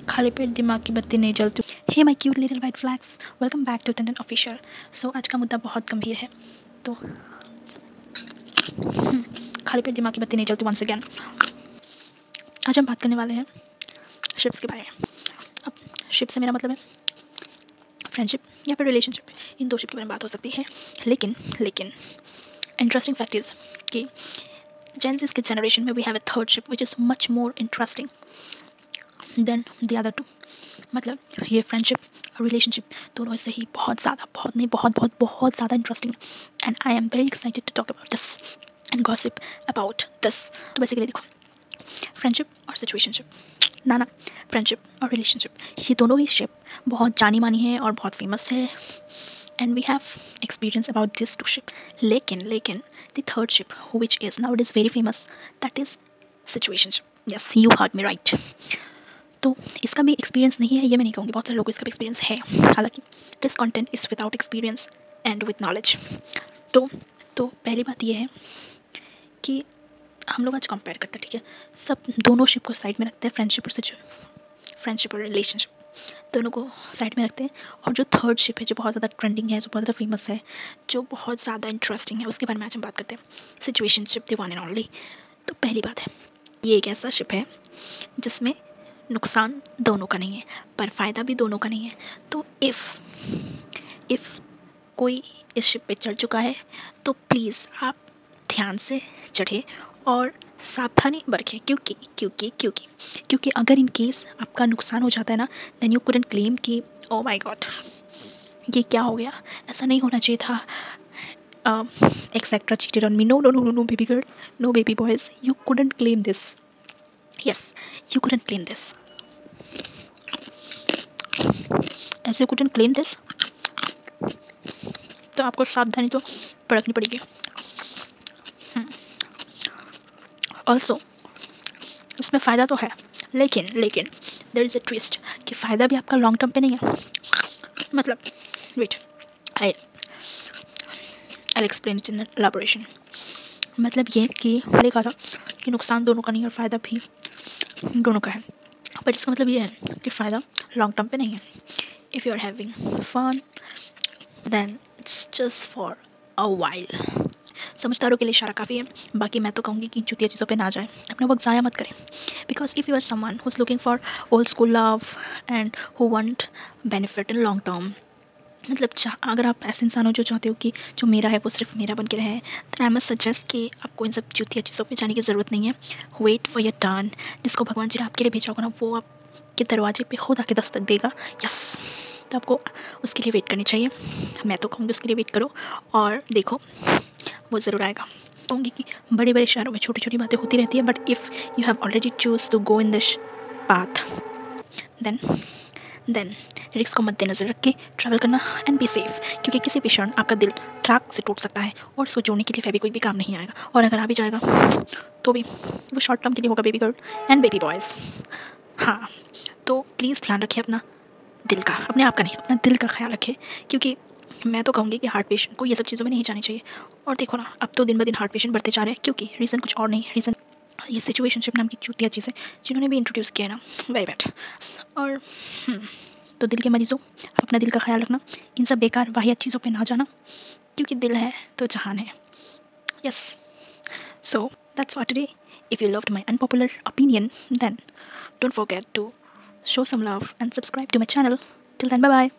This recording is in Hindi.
खाली पेट दिमाग की बत्ती नहीं जलती। Hey my cute little white flags, welcome back to Tandon official. So आज का मुद्दा बहुत गंभीर है, तो खाली पेट दिमाग की बत्ती नहीं जलती वंस अगेन। आज हम बात करने वाले हैं शिप्स के बारे में। अब शिप से मेरा मतलब है फ्रेंडशिप या फिर रिलेशनशिप, इन दो शिप के बारे में बात हो सकती है। लेकिन इंटरेस्टिंग फैक्ट इज़ कि Gen Z's किड जनरेशन में we have a third ship which is much more interesting than the other two. मतलब ये फ्रेंडशिप और रिलेशनशिप दोनों से ही बहुत ज़्यादा, बहुत नहीं, बहुत बहुत बहुत ज़्यादा इंटरेस्टिंग है। And I am very excited to talk about this and gossip about this. तो बेसिकली देखो, फ्रेंडशिप और सिचुएशनशिप, ना फ्रेंडशिप और रिलेशनशिप, ये दोनों ही शिप बहुत जानी मानी है और बहुत फेमस है। And we have experience about this two ship. लेकिन the third ship which is now it is very famous, that is situationship. Yes, you heard me right. तो इसका भी एक्सपीरियंस नहीं है ये मैं नहीं कहूँगी, बहुत सारे लोगों को इसका भी एक्सपीरियंस है। हालांकि this content is without experience and with knowledge. तो पहली बात ये है कि हम लोग आज कंपेयर करते हैं, ठीक है, सब दोनों शिप को साइड में रखते हैं, फ्रेंडशिप और रिलेशनशिप दोनों को साइड में रखते हैं। और जो थर्ड शिप है, जो बहुत ज़्यादा ट्रेंडिंग है, जो बहुत ज़्यादा फेमस है, जो बहुत ज़्यादा इंटरेस्टिंग है, उसके बारे में आज हम बात करते हैं, situationship, the one and only. तो पहली बात है, ये एक ऐसा शिप है जिसमें नुकसान दोनों का नहीं है पर फ़ायदा भी दोनों का नहीं है। तो इफ़ कोई इस शिप पे चढ़ चुका है तो प्लीज़ आप ध्यान से चढ़े और सावधानी बरतें, क्योंकि अगर इन केस आपका नुकसान हो जाता है ना, देन यू कुडंट क्लेम कि ओ माय गॉड ये क्या हो गया, ऐसा नहीं होना चाहिए था, etcetera cheated on me. No no no no no baby girl, no baby boys, you couldn't claim this. Yes, you couldn't claim this, ऐसे कुडंट क्लेम दिस। तो आपको सावधानी तो बरतनी पड़ेगी। ऑल्सो इसमें फ़ायदा तो है, लेकिन देयर इज़ अ ट्विस्ट कि फ़ायदा भी आपका लॉन्ग टर्म पे नहीं है। मतलब wait, I explain it in elaboration. मतलब ये कि मैंने कहा था कि नुकसान दोनों का नहीं है और फ़ायदा भी दोनों का है, बट इसका मतलब ये है कि फ़ायदा लॉन्ग टर्म पे नहीं है। If you are having fun then it's just for a while. समझदारों के लिए इशारा काफ़ी है। बाकी मैं तो कहूँगी कि चुतिया चीज़ों पे ना जाए, अपना वक्त ज़ाया मत करें। Because if you are someone who is looking for old school love and who want benefit in long term, मतलब अगर आप ऐसे इंसान हो जो चाहते हो कि जो मेरा है वो सिर्फ मेरा बन के रहे, तो आई मस्ट सजेस्ट कि आपको इन सब चुतिया चीज़ों पे जाने की ज़रूरत नहीं है। वेट फॉर योर टर्न, जिसको भगवान जी ने आपके लिए भेजा होगा ना, वो आपके दरवाजे पे खुद आके दस्तक देगा। यस, तो आपको उसके लिए वेट करनी चाहिए। मैं तो कहूँगी उसके लिए वेट करो और देखो वो ज़रूर आएगा। कहूँगी कि बड़े बड़े शहरों में छोटी छोटी बातें होती रहती है, but if you have already choose to go in this path then risk को मद्देनज़र रख के ट्रैवल करना एंड बी सेफ, क्योंकि किसी भी क्षण आपका दिल ट्रैक से टूट सकता है और इसको जोड़ने के लिए फेविक्विक भी काम नहीं आएगा, और अगर आ भी जाएगा तो भी वो शॉर्ट टर्म के लिए होगा baby girl and baby boys. हाँ, तो प्लीज़ ध्यान रखिए अपना दिल का, अपने आप का नहीं, अपना दिल का ख्याल रखें, क्योंकि मैं तो कहूँगी कि हार्ट पेशेंट को ये सब चीज़ों में नहीं जानी चाहिए। और देखो ना, अब तो दिन ब दिन हार्ट पेशेंट बढ़ते जा रहे हैं, क्योंकि रीज़न कुछ और नहीं, रीज़न ये सिचुएशनशिप नाम की चूतिया चीज़ें जिन्होंने भी इंट्रोड्यूस किया है ना, वेरी बैड। और तो दिल के मरीज़ों, अपना दिल का ख्याल रखना, इन सब बेकार वाहियात चीज़ों पे ना जाना, क्योंकि दिल है तो जहान है। Yes, so that's for today. If you loved my unpopular opinion, then don't forget to show some love and subscribe to my channel. Till then, bye bye.